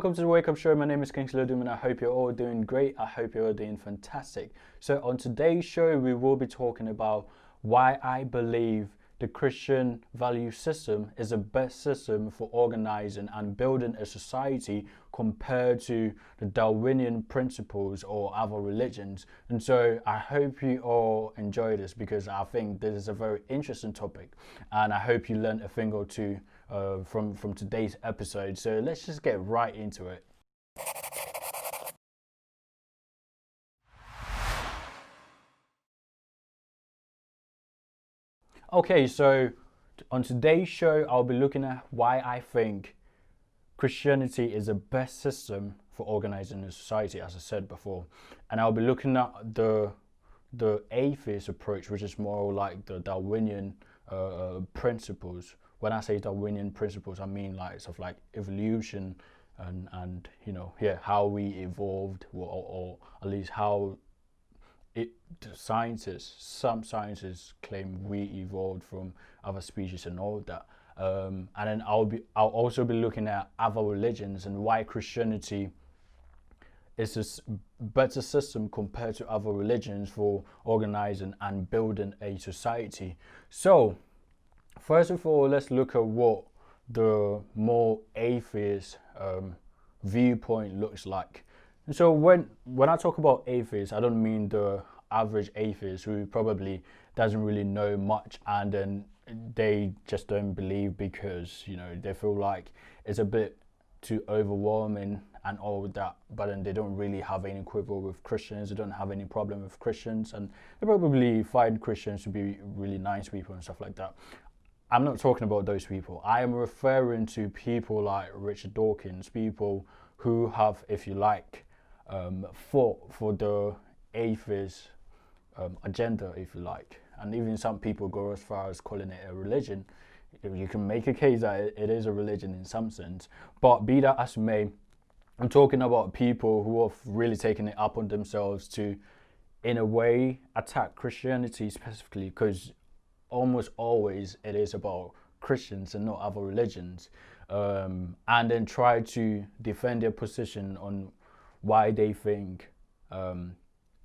welcome to the Wake Up Show. My name is Kingsley Doom and I hope you're all doing great. I hope you're all doing fantastic. So on today's show, we will be talking about why I believe the Christian value system is the best system for organizing and building a society compared to the Darwinian principles or other religions. And so I hope you all enjoy this because I think this is a very interesting topic and I hope you learned a thing or two from today's episode. So let's just get right into it. Okay, so on today's show, I'll be looking at why I think Christianity is the best system for organizing a society, as I said before. And I'll be looking at the atheist approach, which is more like the Darwinian principles. When I say Darwinian principles, I mean like stuff like evolution and you know, how we evolved, or at least how some scientists claim we evolved from other species and all that. And then I'll also be looking at other religions and why Christianity is a better system compared to other religions for organizing and building a society. So first of all, let's look at what the more atheist viewpoint looks like. And so when I talk about atheists, I don't mean the average atheist who probably doesn't really know much and then they just don't believe because, you know, they feel like it's a bit too overwhelming and all that, but then they don't really have any quibble with Christians, they don't have any problem with Christians, and they probably find Christians to be really nice people and stuff like that. I'm not talking about those people. I am referring to people like Richard Dawkins, people who have, if you like, fought for the atheist agenda, if you like. And even some people go as far as calling it a religion. You can make a case that it is a religion in some sense. But be that as it may, I'm talking about people who have really taken it up on themselves to, in a way, attack Christianity specifically, because almost always it is about Christians and not other religions, and then try to defend their position on why they think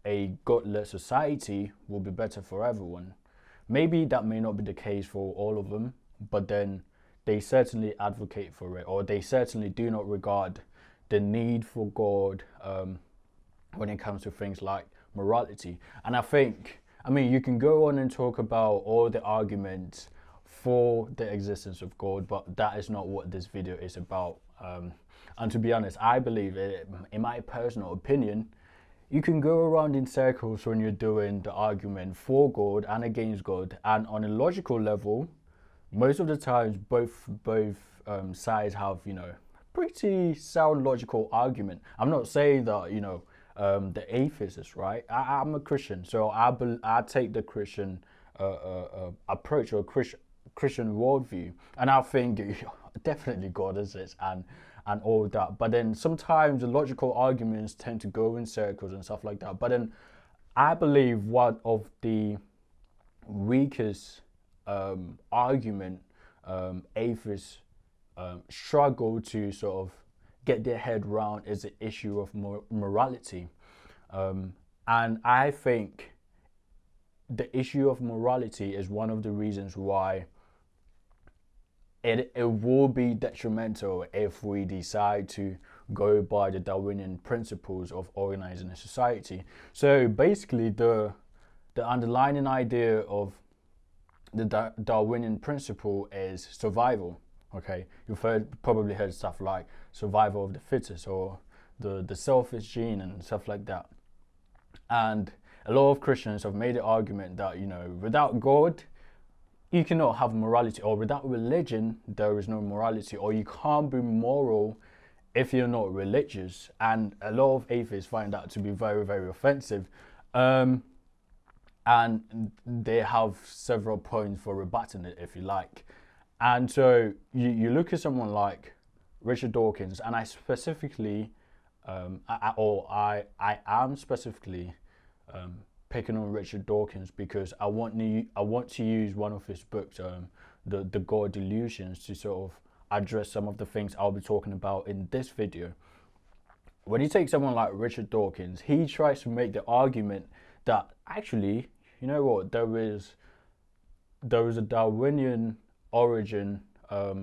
a godless society will be better for everyone. Maybe that may not be the case for all of them, but then they certainly advocate for it, or they certainly do not regard the need for God when it comes to things like morality. And I mean, you can go on and talk about all the arguments for the existence of God, but that is not what this video is about. And to be honest, I believe, in my personal opinion, you can go around in circles when you're doing the argument for God and against God. And on a logical level, most of the times, both sides have, you know, pretty sound logical argument. I'm not saying that, you know, the atheist is right. I'm a Christian, so I take the Christian approach, or Christian worldview, and I think definitely God exists and all that. But then sometimes the logical arguments tend to go in circles and stuff like that. But then I believe one of the weakest argument atheists struggle to sort of get their head around is the issue of morality. And I think the issue of morality is one of the reasons why it will be detrimental if we decide to go by the Darwinian principles of organizing a society. So basically the underlying idea of the Darwinian principle is survival. Okay, you've probably heard stuff like survival of the fittest or the selfish gene and stuff like that. And a lot of Christians have made the argument that, you know, without God, you cannot have morality, or without religion, there is no morality, or you can't be moral if you're not religious. And a lot of atheists find that to be very, very offensive. And they have several points for rebutting it, if you like. And so you look at someone like Richard Dawkins, and I specifically, I am specifically picking on Richard Dawkins because I want to use one of his books, the God Delusions, to sort of address some of the things I'll be talking about in this video. when you take someone like Richard Dawkins, he tries to make the argument that actually, you know what, there is a Darwinian origin, a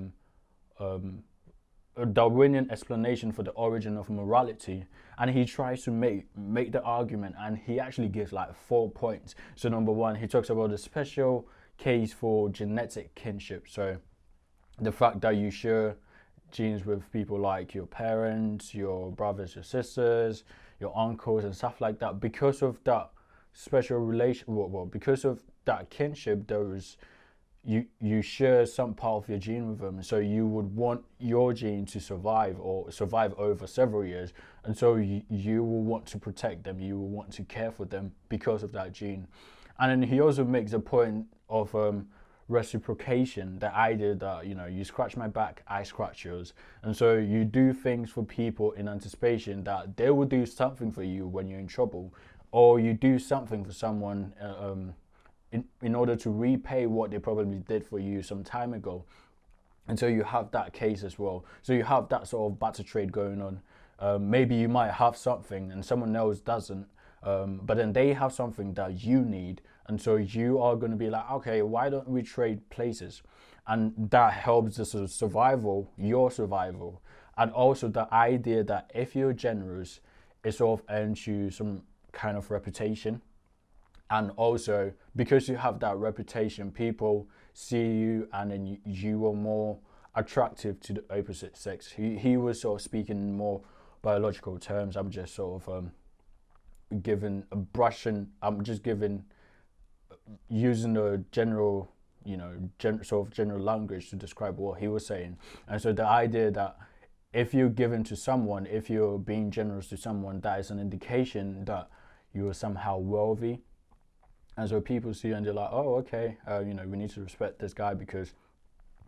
Darwinian explanation for the origin of morality, and he tries to make the argument, and he actually gives like 4 points. So number one, he talks about the special case for genetic kinship. So the fact that you share genes with people like your parents, your brothers, your sisters, your uncles, and stuff like that. Because of that special relation, well, because of that kinship, there is you share some part of your gene with them, so you would want your gene to survive or survive over several years, and so you will want to protect them, you will want to care for them because of that gene. And then he also makes a point of reciprocation, the idea that, you know, you scratch my back, I scratch yours, and so you do things for people in anticipation that they will do something for you when you're in trouble, or you do something for someone in order to repay what they probably did for you some time ago. And so you have that case as well. So you have that sort of barter trade going on. Maybe you might have something and someone else doesn't, but then they have something that you need. And so you are going to be like, okay, why don't we trade places? And that helps the sort of survival, your survival. And also the idea that if you're generous, it sort of earns you some kind of reputation. And also, because you have that reputation, people see you, and then you are more attractive to the opposite sex. He was sort of speaking in more biological terms. I'm just sort of giving a brushing. I'm just using the general, you know, sort of general language to describe what he was saying. And so the idea that if you're giving to someone, if you're being generous to someone, that is an indication that you are somehow wealthy. And so people see and they're like, oh, okay, you know, we need to respect this guy because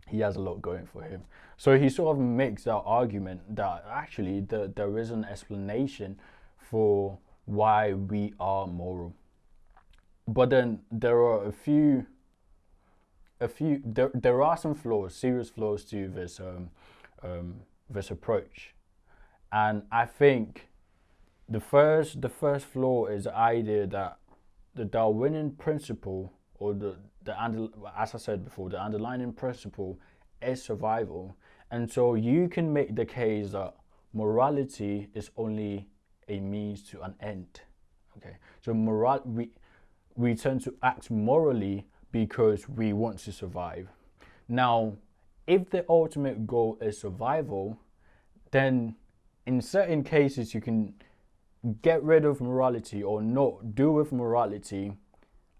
he has a lot going for him. So he sort of makes that argument that actually there is an explanation for why we are moral. But then there are there are some flaws, serious flaws to this approach. And I think the first flaw is the idea that the Darwinian principle, or as I said before, the underlying principle is survival. And so you can make the case that morality is only a means to an end. Okay, so we tend to act morally because we want to survive. Now, if the ultimate goal is survival, then in certain cases you can get rid of morality or not do with morality,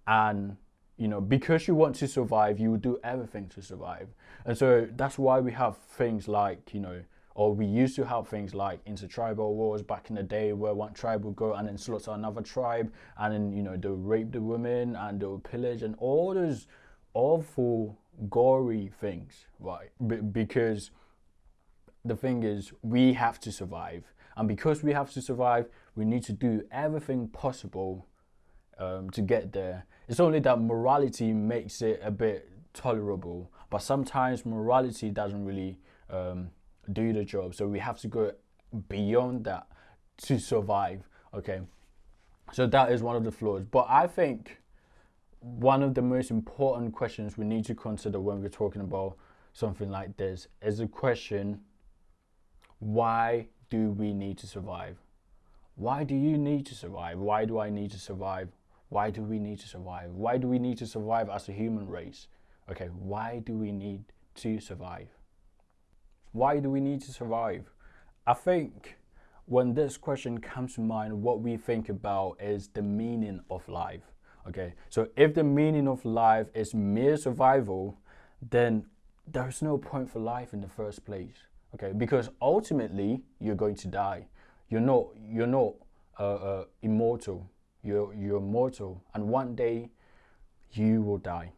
and you know, because you want to survive, you will do everything to survive. And so that's why we have things like, you know, or we used to have things like intertribal wars back in the day, where one tribe would go and then slaughter another tribe, and then, you know, they'll rape the women and they'll pillage and all those awful gory things, right? Because the thing is, we have to survive, and because we have to survive, we need to do everything possible to get there. It's only that morality makes it a bit tolerable, but sometimes morality doesn't really do the job. So we have to go beyond that to survive. Okay, so that is one of the flaws. But I think one of the most important questions we need to consider when we're talking about something like this is the question: why do we need to survive? Why do you need to survive? Why do I need to survive? Why do we need to survive? Why do we need to survive as a human race? Okay, why do we need to survive? Why do we need to survive? I think when this question comes to mind, what we think about is the meaning of life. Okay, so if the meaning of life is mere survival, then there's no point for life in the first place. Okay, because ultimately you're going to die. You're not immortal. You're mortal, and one day you will die.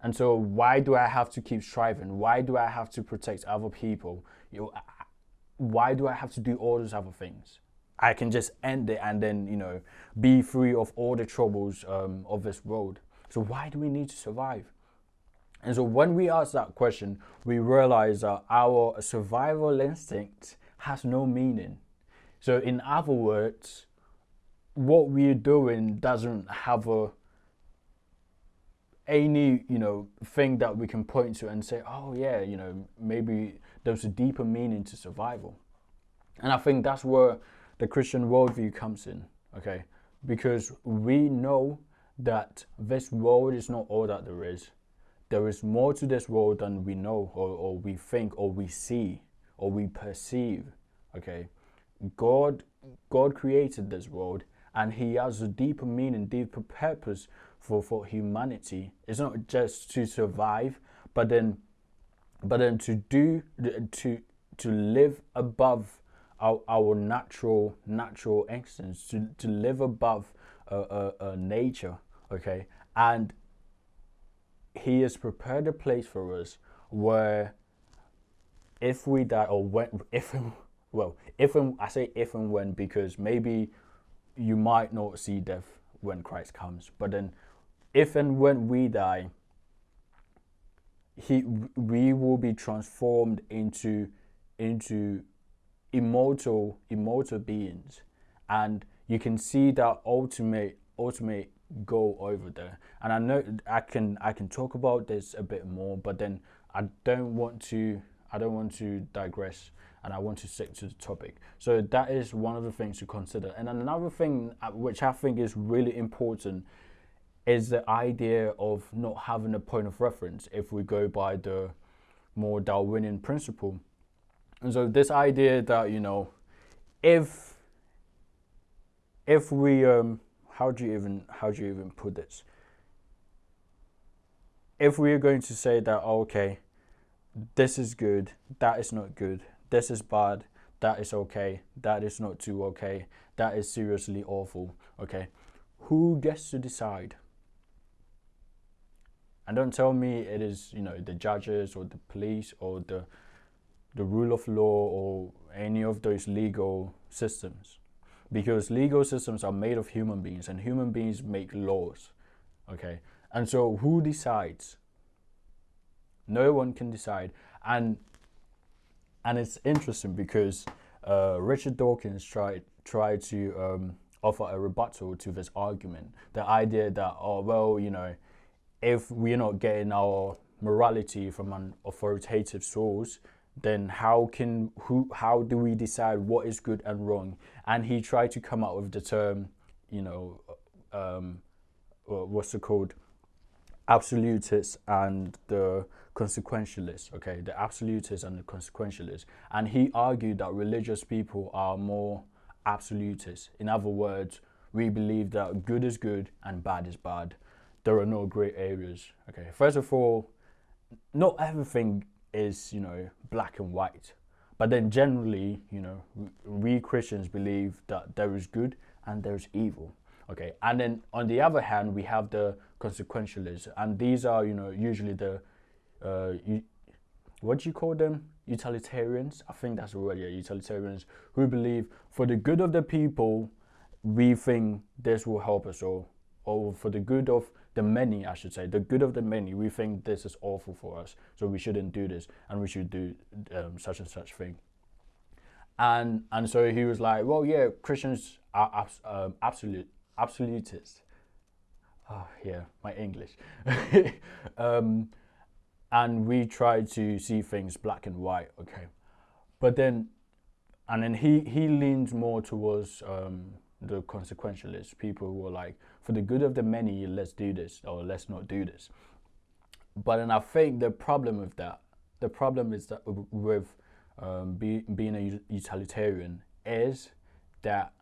And so why do I have to keep striving? Why do I have to protect other people? Why do I have to do all those other things? I can just end it and then, you know, be free of all the troubles of this world. So why do we need to survive? And so when we ask that question, we realize that our survival instinct has no meaning. So in other words, what we're doing doesn't have any thing that we can point to and say, oh yeah, maybe there's a deeper meaning to survival. And I think that's where the Christian worldview comes in, okay? Because we know that this world is not all that there is. There is more to this world than we know, or we think, or we see, or we perceive, okay? God created this world, and He has a deeper meaning, deeper purpose for humanity. It's not just to survive, but then to live above our natural instincts, to live above nature, okay? And He has prepared a place for us where if we die, or when, I say if and when, because maybe you might not see death when Christ comes, but then if and when we die, we will be transformed into immortal beings, and you can see that ultimate goal over there. And I know I can talk about this a bit more, but then I don't want to digress, and I want to stick to the topic. So that is one of the things to consider. And another thing which I think is really important is the idea of not having a point of reference if we go by the more Darwinian principle. And so this idea that, if we how do you even put this? If we are going to say that, okay, this is good, that is not good, this is bad, that is okay, that is not too okay, that is seriously awful, okay, who gets to decide? And don't tell me it is, the judges or the police or the rule of law or any of those legal systems. Because legal systems are made of human beings, and human beings make laws, okay? And so who decides? No one can decide. And it's interesting because Richard Dawkins tried to offer a rebuttal to this argument. The idea that, if we're not getting our morality from an authoritative source, then how do we decide what is good and wrong? And he tried to come up with the term, what's it called? Absolutists and the consequentialists, okay? The absolutists and the consequentialists. And he argued that religious people are more absolutists. In other words, we believe that good is good and bad is bad. There are no grey areas, okay? First of all, not everything is, black and white. But then generally, we Christians believe that there is good and there is evil, okay? And then on the other hand, we have the consequentialists, and these are, usually the, what do you call them? Utilitarians? I think that's the word, yeah, utilitarians, who believe for the good of the people, we think this will help us all. Or for the good of the many, I should say, the good of the many, we think this is awful for us, so we shouldn't do this, and we should do such and such thing. And so he was like, well, yeah, Christians are absolutists. Oh, yeah, my English. And we try to see things black and white, okay. But then, he leans more towards the consequentialists, people who are like, for the good of the many, let's do this, or let's not do this. But then I think the problem is that with being a utilitarian is that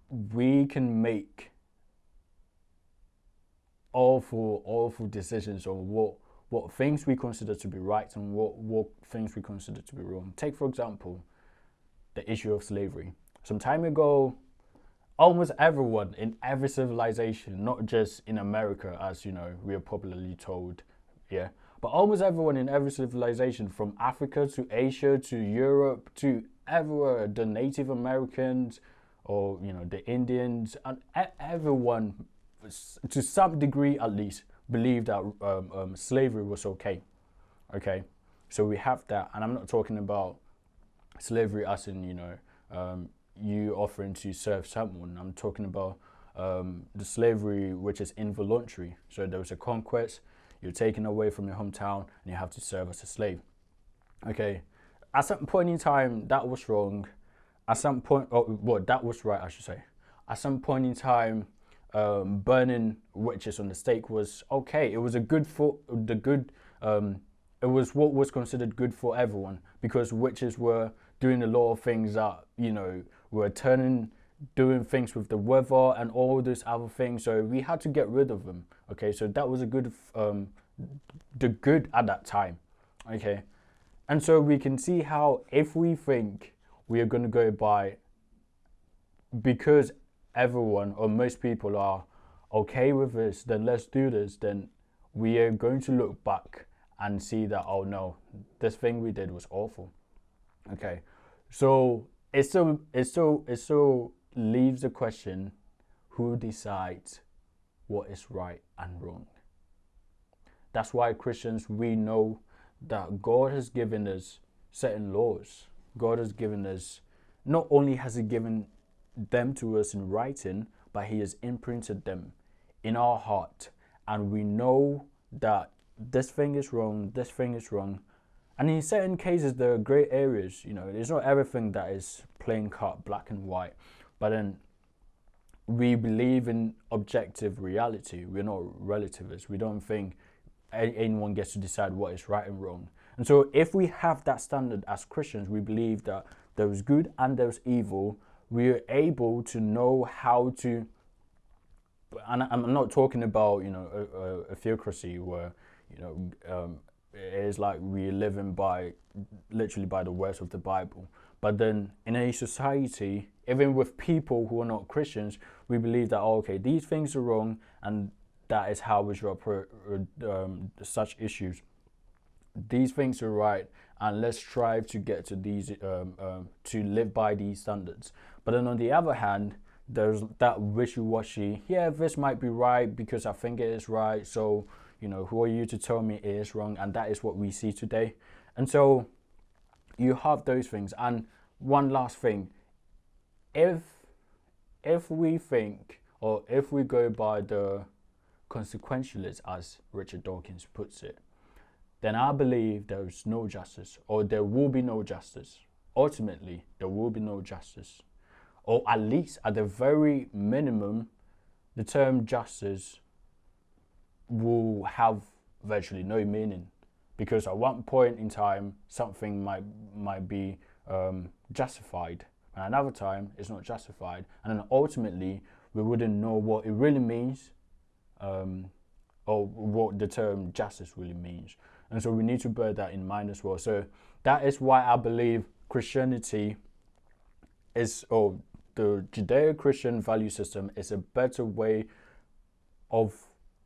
we can make awful decisions on what things we consider to be right and what things we consider to be wrong. Take, for example, the issue of slavery. Some time ago, almost everyone in every civilization, not just in America, as we are popularly told, yeah, but almost everyone in every civilization, from Africa to Asia to Europe to everywhere, the Native Americans or the Indians, and everyone, to some degree at least, believed that slavery was okay. So we have that, and I'm not talking about slavery as in, you offering to serve someone. I'm talking about the slavery which is involuntary. So there was a conquest, you're taken away from your hometown, and you have to serve as a slave. Okay, at some point in time, that was wrong. At some point, that was right, I should say. At some point in time, burning witches on the stake was okay. It was it was what was considered good for everyone, because witches were doing a lot of things that, were doing things with the weather and all those other things. So we had to get rid of them. Okay, so that was the good at that time. Okay, and so we can see how if we think we are going to go by, because everyone or most people are okay with this, then let's do this, then we are going to look back and see that, oh no, this thing we did was awful. Okay, so it still leaves the question, who decides what is right and wrong? That's why Christians, we know that God has given us certain laws. God has given us, not only has he given them to us in writing, but he has imprinted them in our heart. And we know that this thing is wrong, this thing is wrong. And in certain cases, there are gray areas. There's not everything that is plain cut, black and white. But then we believe in objective reality. We're not relativists. We don't think anyone gets to decide what is right and wrong. And so if we have that standard as Christians, we believe that there is good and there is evil. We are able to know how to, and I'm not talking about, a theocracy where, it is like we're living literally by the words of the Bible. But then in a society, even with people who are not Christians, we believe that, okay, these things are wrong, and that is how we should approach such issues. These things are right, and let's strive to get to these, to live by these standards. But then on the other hand, there's that wishy-washy, yeah, this might be right because I think it is right, so, who are you to tell me it is wrong? And that is what we see today. And so you have those things. And one last thing, if we think, or if we go by the consequentialist, as Richard Dawkins puts it, then I believe there is no justice, or there will be no justice. Ultimately, there will be no justice. Or at least, at the very minimum, the term justice will have virtually no meaning, because at one point in time something might be justified, and another time it's not justified, and then ultimately we wouldn't know what it really means, or what the term justice really means. And so we need to bear that in mind as well. So that is why I believe Christianity is, or the Judeo-Christian value system is a better way of,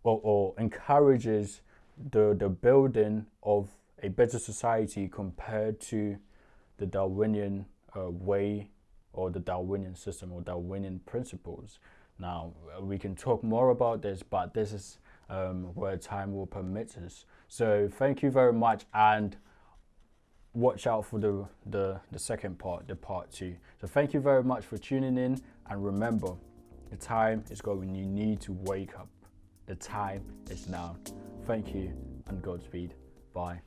or encourages the building of a better society compared to the Darwinian way, or the Darwinian system, or Darwinian principles. Now, we can talk more about this, but this is where time will permit us. So thank you very much, and watch out for the second part, the part 2. So thank you very much for tuning in, and remember, the time is going. You need to wake up. The time is now. Thank you, and Godspeed. Bye.